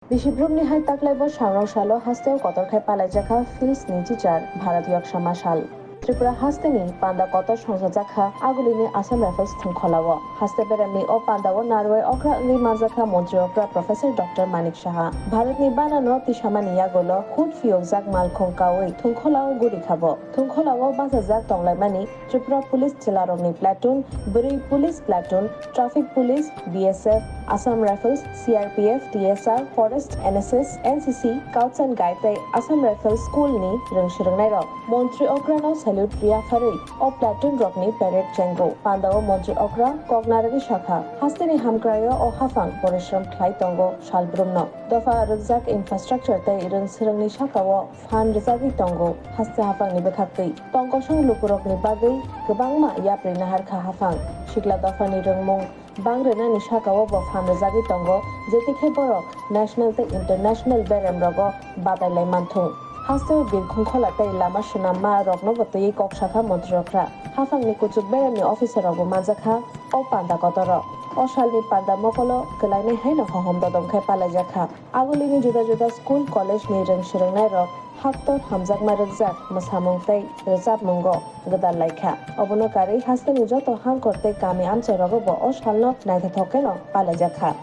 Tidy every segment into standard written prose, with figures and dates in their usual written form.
Bishopbrumni hai taklaibo sharong shalo hasteo kotorkhai palaijaka Phils ni teacher Bharatiyak Samashal Tripura hasteni panda kotor songjaka agulini Assam Rifles thungkholawo haste beremni o pandao narwai okra ni majaka montri okra Professor Dr. Manik Shaha Bharatni banano tishamani yagolo khud fiyokjak malkhong kawi thungkholao guri khabo thungkholao basajak tonglaimani Tripura Police Chilaromni platoon Buri Police platoon Traffic Police BSF Assam Rifles CRPF TSR Forest NSS NCC Scouts and Guide Assam Rifles School ni rungshirungnai rok Montri okra no salute Priya Farui o platoon rokni parade chengo pandao Montri okra Kognaragi Shakha hasteni hamkrayo o hafang porishram khlai tongo shalbrumno dofa rujak infrastructure tai rungsirungni shakao fan rijagi tongo haste hafang ni bekhakti tongo song lupurokni bagai gobangma yapri nahar kha hafang shikla dofa ni rungmung Bangrena Nishakawa bo Famrazagi Tongo, Zetikhe Borok, National te International Berem Rogo, Badalai Manthung. Haste Bilkhung Kholate Lama Shunama Rogno Botoi Kokshaka Montrokra. Hafang Nikuchuk Beremi officer of Mazaka, O Panda Kotoro. O Shalni Panda Mokolo, Kalani Heno Hom Dodom Kepalajaka. Agulini Juda Juda School College Nirin Shirunai Haktor Hamzak Marazak, Masamong Tay, Rezab Mongo, Gadal Laika. Obunokari has the Nijoto Hankorte Kami Amche Rogobo or Shalno, Nata Tokeno, Palajaka.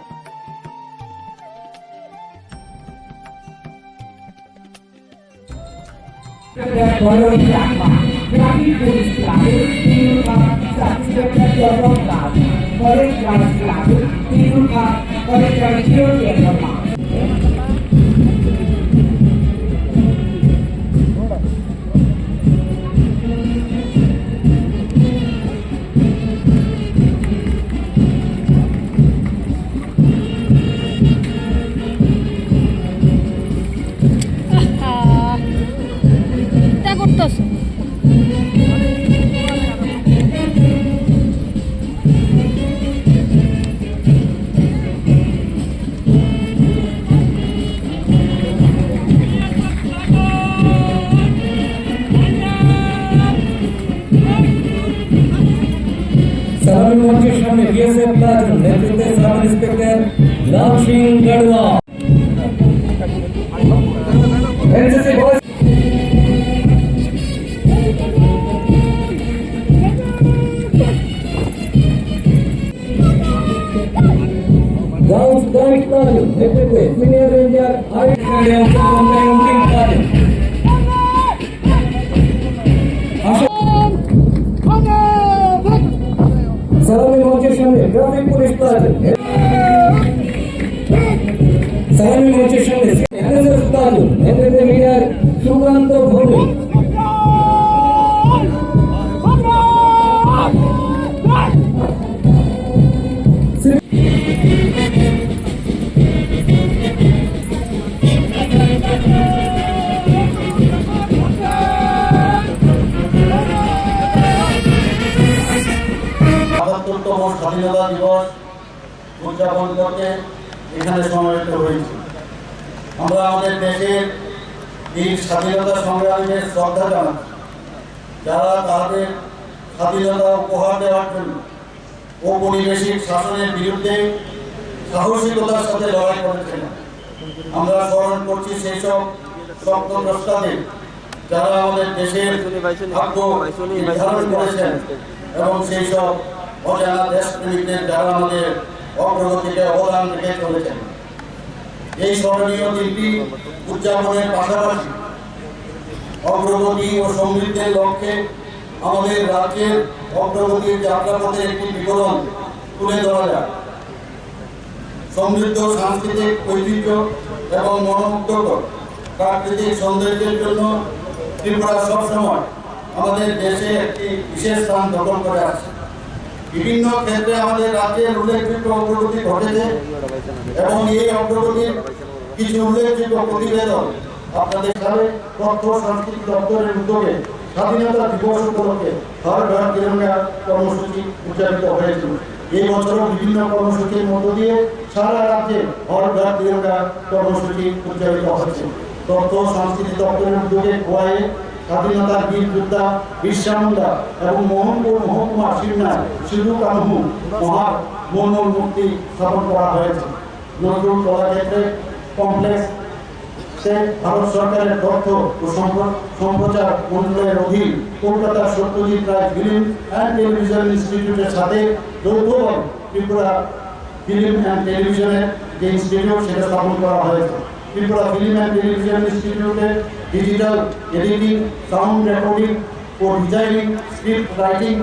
Salam Montri Shami BSF Platoon, Netrude Sub Inspector Ram Singh Gadwa. NCC Boys. Gauss Guide Platoon, Netrude Senior Ranger Arif Platoon. Salami Montri Shami Traffic Police Platoon. Salami Montri Shami NSS Platoon. Netrude Leader Shukanto Bhumi. স্বাধীনতা দিবস উদযাপন করতে এখানে সমবেত হয়েছি আমরা আমাদের দেশের বীর স্বাধীনতা সংগ্রামীদের শ্রদ্ধা জানাচ্ছি যারা তাদের স্বাধীনতা উপহার দেওয়ার জন্য ঔপনিবেশিক শাসনের বিরুদ্ধে সাহসিকতার সাথে লড়াই করেছেন আমরা স্মরণ করছি সেই সব স্বপ্নদ্রষ্টাদের যারা আমাদের দেশের ভাগ্য নির্ধারণ করেছেন এবং সেই সব অজানা দেশপ্রেমিকদের যারা আমাদের অগ্রগতিতে অবদান রেখে চলেছেন এই স্মরণীয় দিনটি উদযাপনের পাশাপাশি অগ্রগতি ও সমৃদ্ধির লক্ষ্যে আমাদের রাজ্যের অগ্রগতির যাত্রাপথে একটি বিবরণ তুলে ধরা যায় সমৃদ্ধ সাংস্কৃতিক ঐতিহ্য এবং মনোমুগ্ধকর প্রাকৃতিক সৌন্দর্যের জন্য ত্রিপুরা সবসময় আমাদের দেশে একটি বিশেষ স্থান দখল করে আছে বিভিন্ন ক্ষেত্রে আমাদের রাজ্যের উল্লেখযোগ্য অগ্রগতি ঘটেছে এবং এই অগ্রগতির কিছু উল্লেখযোগ্য প্রতিবেদন আপনাদের সামনে তথ্য সংস্কৃতি দপ্তরের উদ্যোগে স্বাধীনতা দিবস উপলক্ষে হর ঘর তিরঙ্গা কর্মসূচি উদযাপিত হয়েছিল এই বছরও বিভিন্ন কর্মসূচির মধ্য দিয়ে সারা রাজ্যে হর ঘর তিরঙ্গা কর্মসূচি উদযাপিত হচ্ছে তথ্য সংস্কৃতি দপ্তরের উদ্যোগে গোয়ায় স্বাধীনতার বীর যোদ্ধা বিরসা মুন্ডা এবং মোহনপুর মহকুমা সিমনায় সিধু কানহু মহান মূর্তি স্থাপন করা হয়েছে। নজরুল কলাক্ষেত্রে কমপ্লেক্স ভারত সরকারের তথ্য ও সম্প্রচার মন্ত্রণালয়ের অধীন কলকাতার Satyajit Ray film and television ইনস্টিটিউটের সাথে যৌথভাবে ত্রিপুরা ফিল্ম অ্যান্ড টেলিভিশনের যে ইনস্টিটিউট সেটা স্থাপন করা হয়েছে। ত্রিপুরা ফিল্ম অ্যান্ড টেলিভিশন ইনস্টিটিউটে ডিজিটাল এডিটিং, সাউন্ড রেকর্ডিং ও designing, script writing,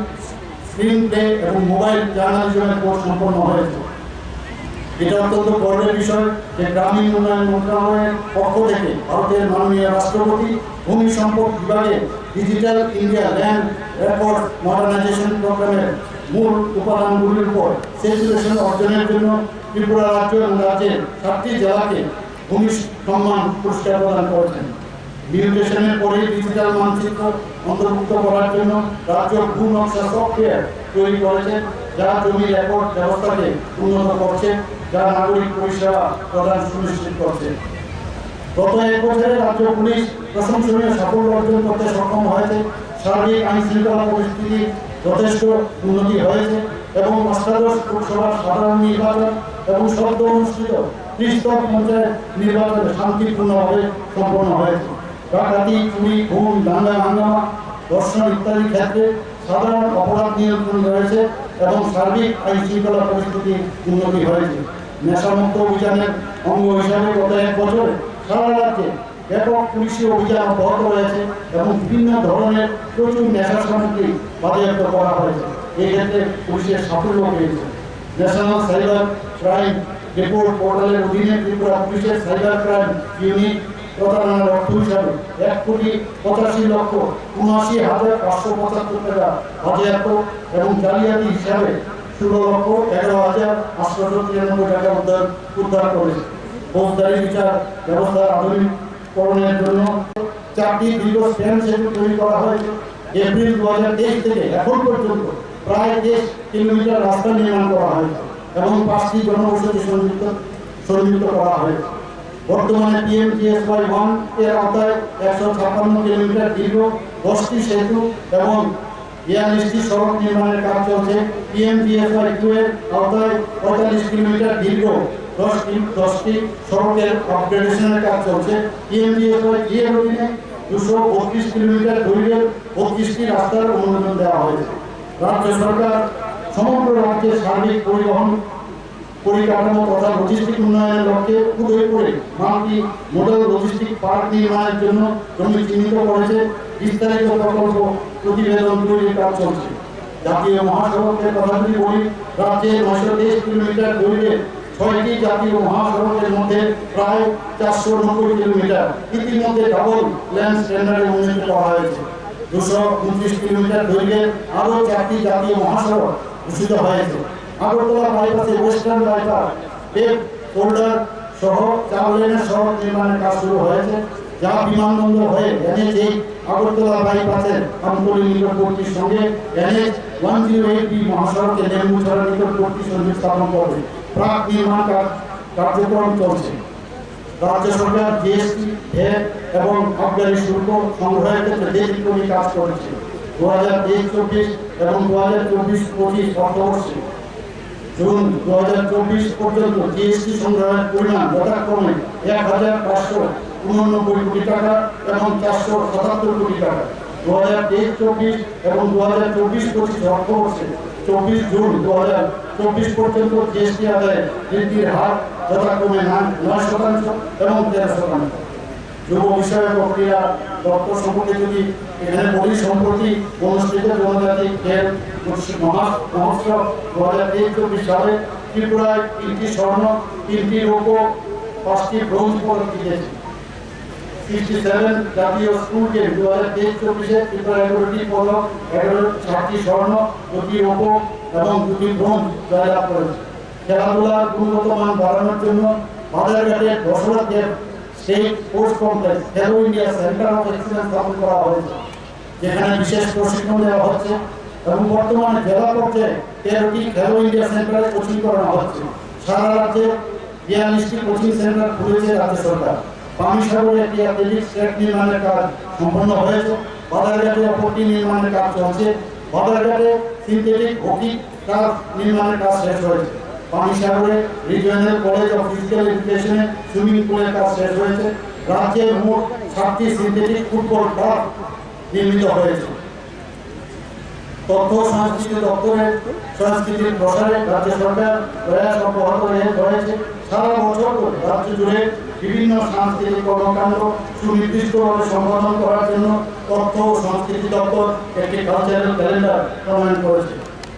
screen play এবং মোবাইল জার্নালিজমের কোর্স সম্পন্ন হয়েছে। এটা অত্যন্ত গর্বের বিষয় যে গ্রামীণ উন্নয়ন মন্ত্রণালয়ের পক্ষ থেকে ভারতের মাননীয় রাষ্ট্রপতি ভূমি সম্পদ বিভাগে digital India land record modernisation প্রোগ্রামের মূল উপাদানগুলির উপর স্যাচুরেশন অর্জনের জন্য ত্রিপুরা রাজ্য এবং রাজ্যের 7টি জেলাকে ভূমি সম্মান পুরস্কার প্রদান করেছেন। মিউটেশনের পরে ডিজিটাল মানচিত্র অন্তর্ভুক্ত করার জন্য রাজ্য ভূ নকশা সফটওয়্যার তৈরি করেছে, যা জমি রেকর্ড ব্যবস্থাকে উন্নত করছে, যা নাগরিক পরিষেবা প্রদান সুনিশ্চিত করছে। গত 1 বছরে রাজ্য পুলিশ প্রশংসনীয় সাফল্য অর্জন করতে সক্ষম হয়েছে। সার্বিক আইন শৃঙ্খলা পরিস্থিতি যথেষ্ট উন্নতি হয়েছে এবং অষ্টাদশ লোকসভার সাধারণ নির্বাচন এবং সদ্য অনুষ্ঠিত 30তম পঞ্চায়েত নির্বাচন শান্তিপূর্ণভাবে সম্পন্ন হয়েছে। ডাকাতি, চুরি, খুন, দাঙ্গা হাঙ্গামা, ধর্ষণ ইত্যাদি ক্ষেত্রে সাধারণ অপরাধ নিয়ন্ত্রণ রয়েছে এবং সার্বিক আইন শৃঙ্খলা পরিস্থিতি উন্নতি হয়েছে। নেশামুক্ত অভিযানের অঙ্গ হিসাবে গত 1 বছরে সারা রাজ্যে ব্যাপক পুলিশি অভিযান অব্যাহত রয়েছে এবং বিভিন্ন ধরনের প্রচুর নেশা সামগ্রী বাজেয়াপ্ত করা হয়েছে। এই ক্ষেত্রে পুলিশের সাফল্য পেয়েছে। ন্যাশনাল সাইবার ক্রাইম রিপোর্ট পোর্টালের অধীনে ত্রিপুরা পুলিশের সাইবার ক্রাইম ইউনিট প্রতারণার অর্থ হিসাবে 1,85,79,575 টাকা বাজেয়াপ্ত এবং জালিয়াতি হিসাবে 16,11,893 টাকা উদ্ধার করেছে। ফৌজদারি বিচার ব্যবস্থার আধুনিকরণের জন্য 4টি দীর্ঘ স্প্যান সেতু তৈরি করা হয়েছে। এপ্রিল 2023 থেকে এখন পর্যন্ত প্রায় 10 কিলোমিটার রাস্তা নির্মাণ করা হয়েছে এবং 5টি জনবসতি সংযুক্ত করা হয়েছে। বর্তমানে PMGSY-1 এর আওতায় 156 কিলোমিটার দীর্ঘ 10টি সেতু এবং 42টি সড়ক নির্মাণের কাজ চলছে। PMGSY-2 এর আওতায় 45 কিলোমিটার দীর্ঘ 10টি সড়কের আপগ্রেডেশনের কাজ চলছে। PMGSY-3 এর অধীনে 232 কিলোমিটার দৈর্ঘ্যের 32টি রাস্তার অনুমোদন দেওয়া হয়েছে। রাজ্য সরকার সমগ্র রাজ্যের সার্বিক পরিবহন পরিকাঠামো তথা লজিস্টিক উন্নয়নের লক্ষ্যে উদয়পুরে মাল্টি মডেল লজিস্টিক পার্ক নির্মাণের জন্য জমি চিহ্নিত করেছে। বিস্তারিত প্রকল্প প্রতিবেদন তৈরির কাজ চলছে। জাতীয় মহাসড়কের কথা যদি বলি, রাজ্যে 923 কিলোমিটার দৈর্ঘ্যের 6টি জাতীয় মহাসড়কের মধ্যে প্রায় 490 কিলোমিটার ইতিমধ্যে ডাবল লেন স্ট্যান্ডার্ডে উন্নীত করা হয়েছে। 229 কিলোমিটার দৈর্ঘ্যের আরও 4টি জাতীয় মহাসড়ক ঘোষিত হয়েছে। আগরতলা বাইপাসে ওয়েস্টার্ন বাইপাস পেভ ফোল্ডার সহ 4 লেনের সড়ক নির্মাণের কাজ শুরু হয়েছে, যা বিমানবন্দর হয়ে NH8 আগরতলা বাইপাসের আমতলী নিকটবর্তী সঙ্গে NH108B মহাসড়কে নেমুছড়া নিকটবর্তী সংযোগ স্থাপন করবে। প্রাক নির্মাণ কার্যক্রম চলছে। রাজ্য সরকার GST, ভ্যাট এবং আবগারি শুল্ক সংগ্রহের ক্ষেত্রে ব্যতিক্রমী কাজ করেছে। 2023-24 এবং 2024-25 অর্থবর্ষে জুন 2024 পর্যন্ত GST সংগ্রহের পরিমাণ যথাক্রমে 1,589 কোটি টাকা এবং 477 কোটি টাকা। 2023-24 এবং 2024-25 অর্থবর্ষে 24 জুন 2024 পর্যন্ত GST আদায়ে বৃদ্ধির হার যথাক্রমে 9% এবং 13%। যুব বিষয়ক ও ক্রীড়া দপ্তর সম্পর্কে যদি এখানে বলি, সম্প্রতি অনুষ্ঠিত জনজাতি খেল মহোৎসব 2023-24 সালে ত্রিপুরায় 3টি স্বর্ণ, 3টি রৌপ্য, 5টি ব্রোঞ্জ পদক জিতেছে। 67 জাতীয় স্কুল গেম 2023-24 ত্রিপুরা 11টি পদক, 7টি স্বর্ণ, 2টি রৌপ্য এবং 2টি ব্রোঞ্জ জয়লাভ করেছে। খেলাধুলার গুণগত মান বাড়ানোর জন্য বাজারঘাটের দশরথ দেব স্টেট স্পোর্টস কমপ্লেক্স খেলো ইন্ডিয়া সেন্টার অফ এক্সিলেন্স স্থাপন করা হয়েছে, যেখানে বিশেষ প্রশিক্ষণ দেওয়া হচ্ছে এবং বর্তমানে জেলা পর্যায়ে 13টি খেলো ইন্ডিয়া সেন্টারে কোচিং করানো হচ্ছে। সারা রাজ্যে 42টি কোচিং সেন্টার খুলেছে রাজ্য সরকার। পানিসাগরে একটি অ্যাথলেটিক্স ট্র্যাক নির্মাণের কাজ সম্পন্ন হয়েছে। বাজারঘাটে অপরটি নির্মাণের কাজ চলছে। বাজারঘাটে সিনথেটিক হকি টার্ফ নির্মাণের কাজ শেষ হয়েছে। পানিসাগরে রিজিওনাল কলেজ অফ ফিজিক্যাল এডুকেশনে সুইমিং পুলের কাজ শেষ হয়েছে। রাজ্যের মোট 7টি সিনথেটিক ফুটবল ক্লাব নির্মিত হয়েছে। তথ্য সংস্কৃতি দপ্তরের সংস্কৃতির প্রসারে রাজ্য সরকার প্রয়াস অব্যাহত রয়েছে। সারা বছর ধরে রাজ্য জুড়ে বিভিন্ন সাংস্কৃতিক কর্মকাণ্ড সুনির্দিষ্টভাবে সম্পাদন করার জন্য তথ্য ও সংস্কৃতি দপ্তর একটি কালচারাল ক্যালেন্ডার প্রণয়ন করেছে।